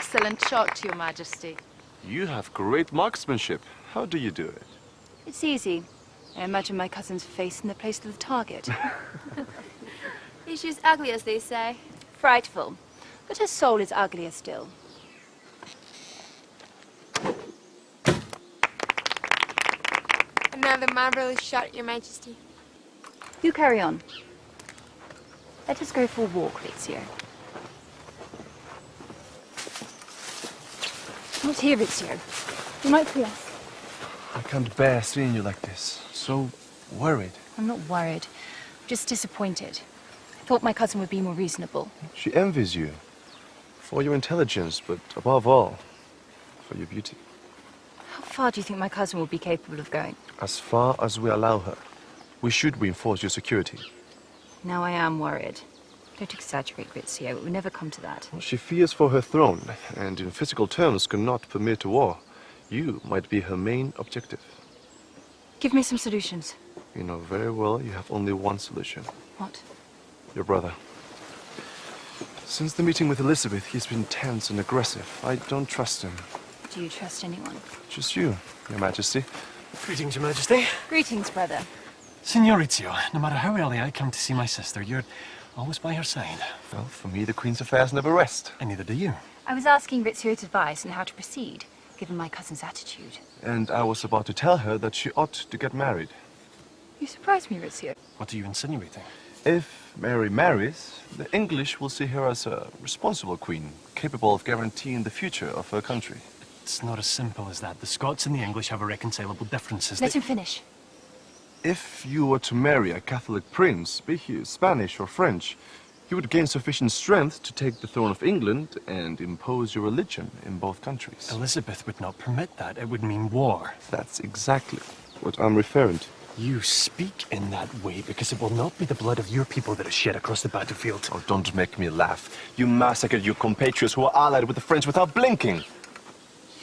excellent shot, Your Majesty. You have great marksmanship. How do you do it? It's easy. I imagine my cousin's face in the place of the target. Is she as ugly as they say? Frightful. But her soul is uglier still. Another marvelous shot, Your Majesty. You carry on. Let us go for a walk, Rizzio. Not here, Rizzio. You might feel us. I can't bear seeing you like this. So worried. I'm not worried. I'm just disappointed. I thought my cousin would be more reasonable. She envies you. For your intelligence, but above all, for your beauty. How far do you think my cousin will be capable of going? As far as we allow her. We should reinforce your security. Now I am worried. Don't exaggerate, Rizzio. It will never come to that. Well, she fears for her throne, and in physical terms cannot permit a war. You might be her main objective. Give me some solutions. You know very well you have only one solution. What? Your brother. Since the meeting with Elizabeth, he's been tense and aggressive. I don't trust him. Do you trust anyone? Just you, Your Majesty. Greetings, Your Majesty. Greetings, brother. Signor Rizzio, no matter how early I come to see my sister, you're always by her side. Well, for me, the Queen's affairs never rest. And neither do you. I was asking Rizzio's advice on how to proceed, given my cousin's attitude. And I was about to tell her that she ought to get married. You surprised me, Rizzio. What are you insinuating? If Mary marries, the English will see her as a responsible queen, capable of guaranteeing the future of her country. It's not as simple as that. The Scots and the English have irreconcilable differences. Let him finish. If you were to marry a Catholic prince, be he Spanish or French, you would gain sufficient strength to take the throne of England and impose your religion in both countries. Elizabeth would not permit that. It would mean war. That's exactly what I'm referring to. You speak in that way because it will not be the blood of your people that is shed across the battlefield. Oh, don't make me laugh. You massacred your compatriots who were allied with the French without blinking.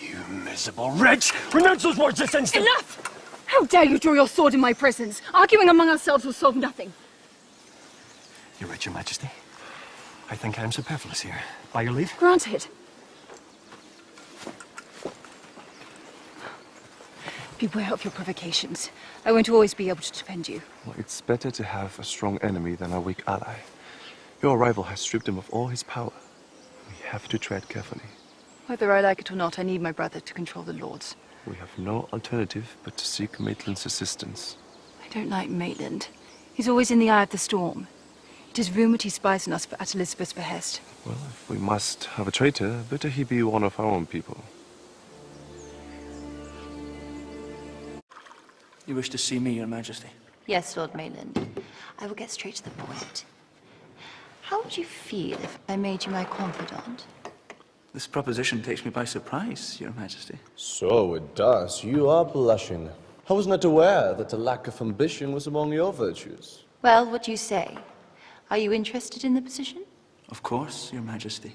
You miserable wretch! Renounce those words this instant! Enough! How dare you draw your sword in my presence? Arguing among ourselves will solve nothing. You're right, Your Majesty. I think I am superfluous here. By your leave? Granted. Beware of your provocations. I won't always be able to defend you. Well, it's better to have a strong enemy than a weak ally. Your rival has stripped him of all his power. We have to tread carefully. Whether I like it or not, I need my brother to control the lords. We have no alternative but to seek Maitland's assistance. I don't like Maitland. He's always in the eye of the storm. It is rumored he spies on us at Elizabeth's behest. Well, if we must have a traitor, better he be one of our own people. You wish to see me, Your Majesty? Yes, Lord Maitland. I will get straight to the point. How would you feel if I made you my confidant? This proposition takes me by surprise, Your Majesty. So it does. You are blushing. I was not aware that a lack of ambition was among your virtues. Well, what do you say? Are you interested in the position? Of course, Your Majesty.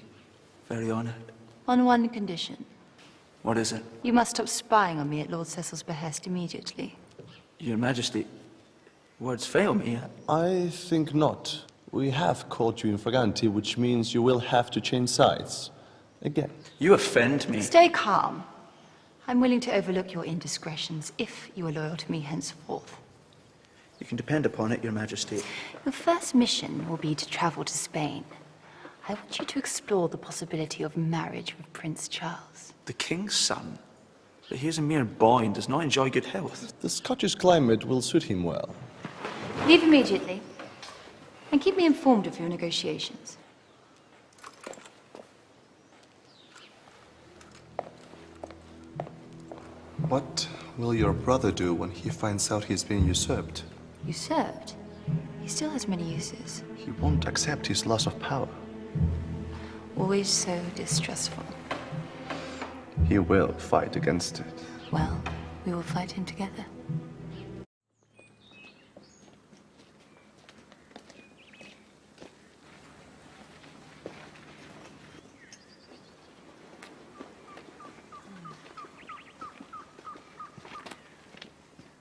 Very honored. On one condition. What is it? You must stop spying on me at Lord Cecil's behest immediately. Your Majesty, words fail me. I think not. We have caught you in flagranti, which means you will have to change sides. Again. You offend me. Stay calm. I'm willing to overlook your indiscretions if you are loyal to me henceforth. You can depend upon it, Your Majesty. Your first mission will be to travel to Spain. I want you to explore the possibility of marriage with Prince Charles. The King's son? But he is a mere boy and does not enjoy good health. The Scottish climate will suit him well. Leave immediately. And keep me informed of your negotiations. What will your brother do when he finds out he's being usurped? Usurped? He still has many uses. He won't accept his loss of power. Always so distrustful. He will fight against it. Well, we will fight him together.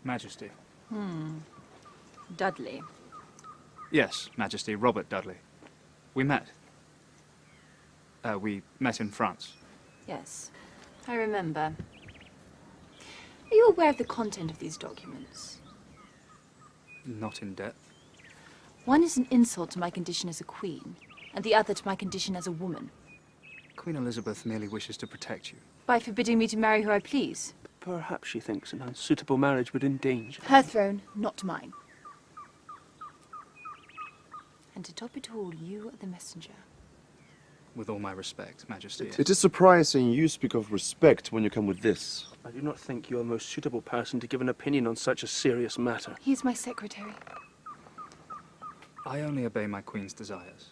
Majesty. Dudley. Yes, Majesty, Robert Dudley. We met. We met in France. Yes, I remember. Are you aware of the content of these documents? Not in depth. One is an insult to my condition as a queen, and the other to my condition as a woman. Queen Elizabeth merely wishes to protect you. By forbidding me to marry who I please. Perhaps she thinks an unsuitable marriage would endanger. Her throne, not mine. And to top it all, you are the messenger. With all my respect, Majesty. It is surprising you speak of respect when you come with this. I do not think you are the most suitable person to give an opinion on such a serious matter. He is my secretary. I only obey my queen's desires.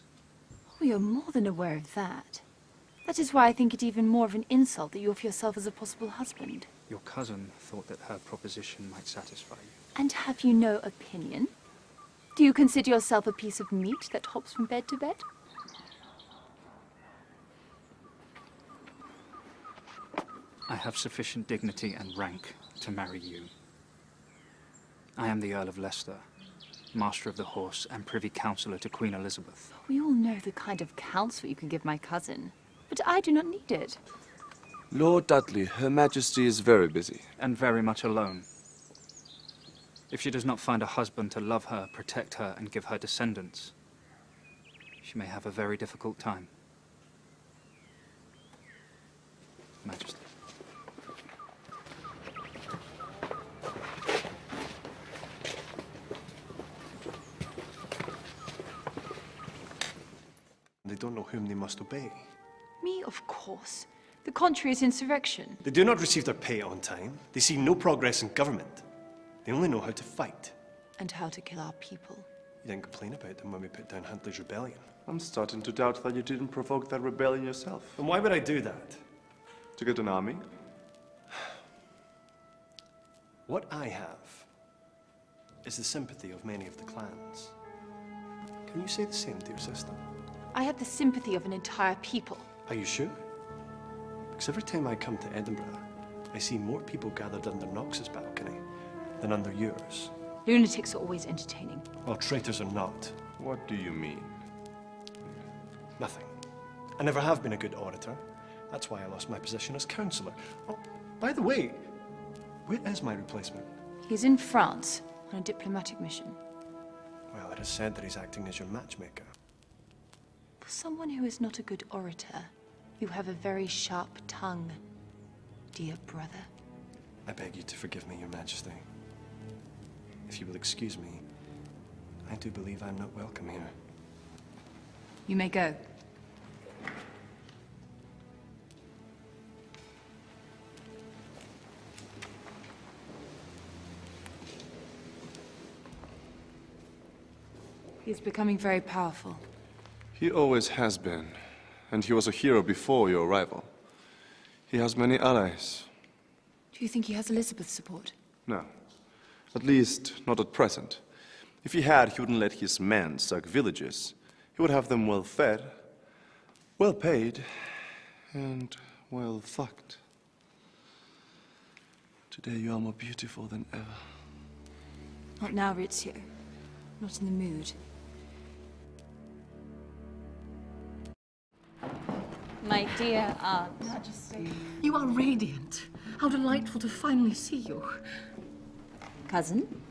Oh, you're more than aware of that. That is why I think it even more of an insult that you offer yourself as a possible husband. Your cousin thought that her proposition might satisfy you. And have you no opinion? Do you consider yourself a piece of meat that hops from bed to bed? I have sufficient dignity and rank to marry you. I am the Earl of Leicester, Master of the Horse and Privy Councillor to Queen Elizabeth. We all know the kind of counsel you can give my cousin, but I do not need it. Lord Dudley, Her Majesty is very busy. And very much alone. If she does not find a husband to love her, protect her, and give her descendants, she may have a very difficult time. Majesty. They don't know whom they must obey. Me, of course. The contrary is insurrection. They do not receive their pay on time. They see no progress in government. They only know how to fight. And how to kill our people. You didn't complain about them when we put down Huntley's rebellion. I'm starting to doubt that you didn't provoke that rebellion yourself. And why would I do that? To get an army? What I have is the sympathy of many of the clans. Can you say the same to your sister? I have the sympathy of an entire people. Are you sure? Because every time I come to Edinburgh, I see more people gathered under Knox's balcony than under yours. Lunatics are always entertaining. Well, traitors are not. What do you mean? Nothing. I never have been a good orator. That's why I lost my position as councillor. Oh, by the way, where is my replacement? He's in France on a diplomatic mission. Well, it is said that he's acting as your matchmaker. For someone who is not a good orator, you have a very sharp tongue, dear brother. I beg you to forgive me, Your Majesty. If you will excuse me, I do believe I'm not welcome here. You may go. He is becoming very powerful. He always has been, and he was a hero before your arrival. He has many allies. Do you think he has Elizabeth's support? No. At least, not at present. If he had, he wouldn't let his men sack villages. He would have them well fed, well paid, and well fucked. Today you are more beautiful than ever. Not now, Rizzio. Not in the mood. My dear aunt. Majesty, you are radiant. How delightful to finally see you. Cousin?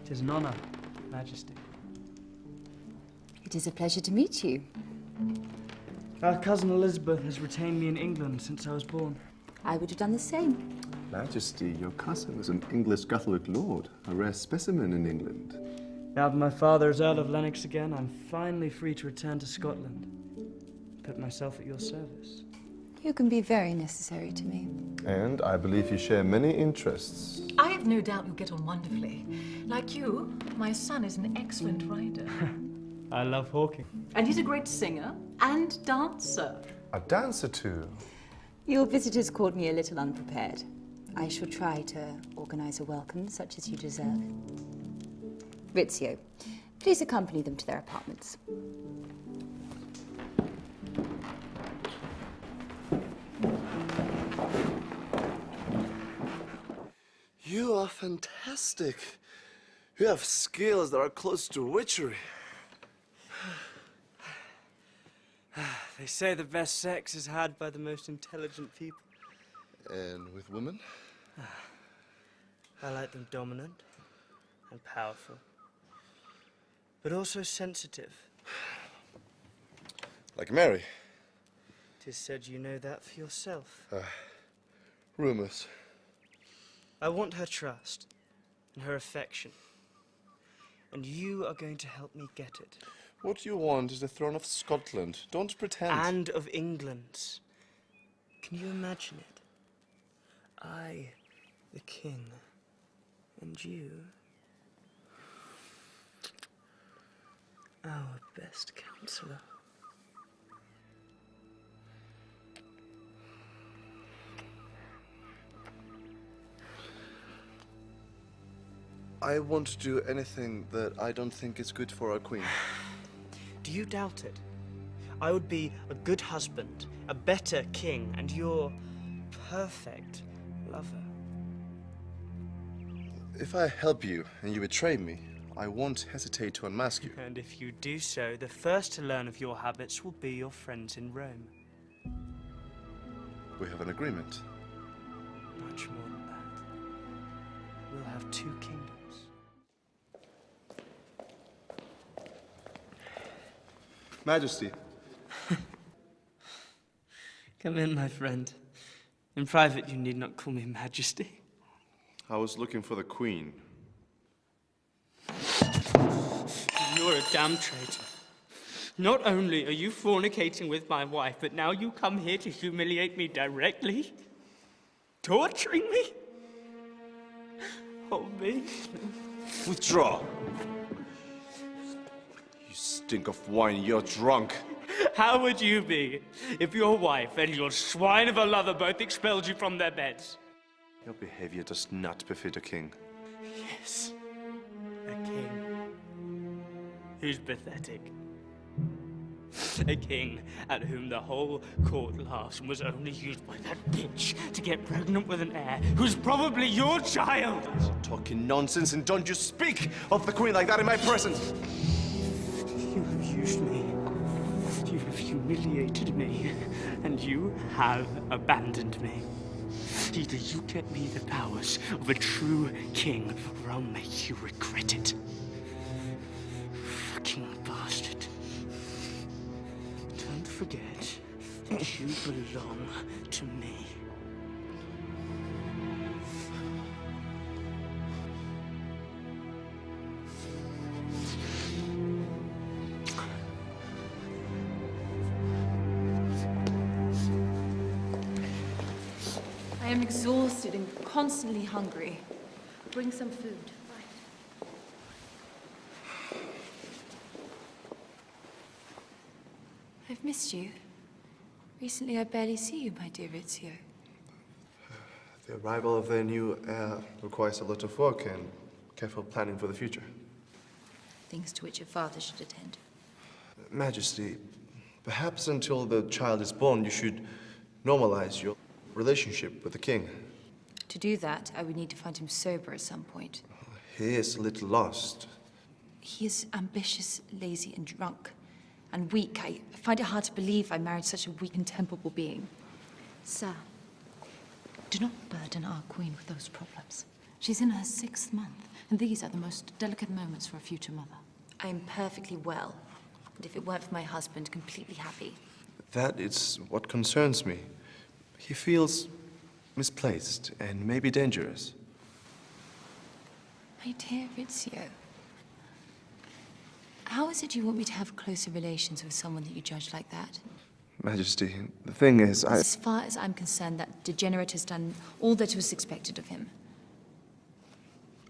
It is an honor, Majesty. It is a pleasure to meet you. Our cousin Elizabeth has retained me in England since I was born. I would have done the same. Majesty, your cousin is an English Catholic lord, a rare specimen in England. Now that my father is Earl of Lennox again, I'm finally free to return to Scotland. Put myself at your service. You can be very necessary to me. And I believe you share many interests. I have no doubt you'll get on wonderfully. Like you, my son is an excellent rider. I love hawking. And he's a great singer and dancer. A dancer too. Your visitors caught me a little unprepared. I shall try to organize a welcome such as you deserve. Rizzio, please accompany them to their apartments. You are fantastic. You have skills that are close to witchery. They say the best sex is had by the most intelligent people. And with women? I like them dominant and powerful, but also sensitive. Like Mary? 'Tis said you know that for yourself. Rumors. I want her trust and her affection, and you are going to help me get it. What you want is the throne of Scotland. Don't pretend. And of England. Can you imagine it? I, the king, and you, our best counselor. I won't do anything that I don't think is good for our queen. Do you doubt it? I would be a good husband, a better king, and your perfect lover. If I help you and you betray me, I won't hesitate to unmask you. And if you do so, the first to learn of your habits will be your friends in Rome. We have an agreement. Much more than that. We'll have 2 kingdoms. Majesty. Come in, my friend. In private, you need not call me Majesty. I was looking for the queen. You're a damn traitor. Not only are you fornicating with my wife, but now you come here to humiliate me directly? Torturing me? Oh, me? Withdraw. You stink of wine, you're drunk. How would you be if your wife and your swine of a lover both expelled you from their beds? Your behavior does not befit a king. Yes, a king who's pathetic. A king at whom the whole court laughs and was only used by that bitch to get pregnant with an heir who's probably your child. Talking nonsense, and don't you speak of the queen like that in my presence. You have used me. You have humiliated me, and you have abandoned me. Either you get me the powers of a true king, or I'll make you regret it. Fucking bastard. Don't forget that you belong to me. I am exhausted and constantly hungry. Bring some food. I've missed you. Recently, I barely see you, my dear Rizzio. The arrival of the new heir requires a lot of work and careful planning for the future. Things to which your father should attend. Majesty, perhaps until the child is born, you should normalize your relationship with the king. To do that, I would need to find him sober at some point. He is a little lost. He is ambitious, lazy, and drunk. And weak. I find it hard to believe I married such a weak and temperable being. Sir, do not burden our queen with those problems. She's in her 6th month, and these are the most delicate moments for a future mother. I am perfectly well, and if it weren't for my husband, completely happy. That is what concerns me. He feels misplaced and maybe dangerous. My dear Rizzio, how is it you want me to have closer relations with someone that you judge like that? Majesty, the thing is, As far as I'm concerned, that degenerate has done all that was expected of him.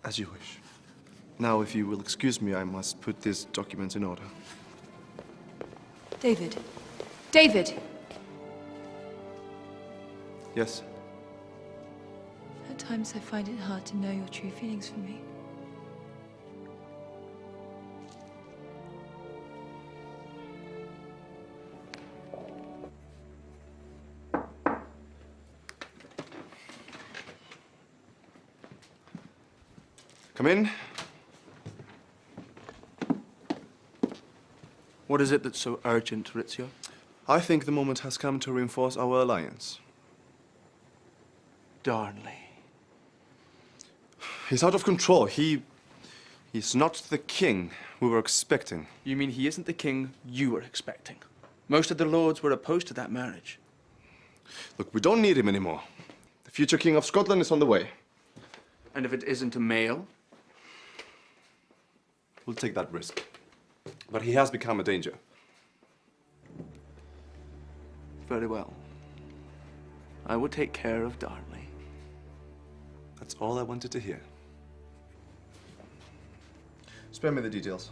As you wish. Now, if you will excuse me, I must put this document in order. David! David! Yes? At times I find it hard to know your true feelings for me. Come in. What is it that's so urgent, Rizzio? I think the moment has come to reinforce our alliance. Darnley. He's out of control. He's not the king we were expecting. You mean he isn't the king you were expecting? Most of the lords were opposed to that marriage. Look, we don't need him anymore. The future king of Scotland is on the way. And if it isn't a male? We'll take that risk. But he has become a danger. Very well. I will take care of Darnley. That's all I wanted to hear. Spare me the details.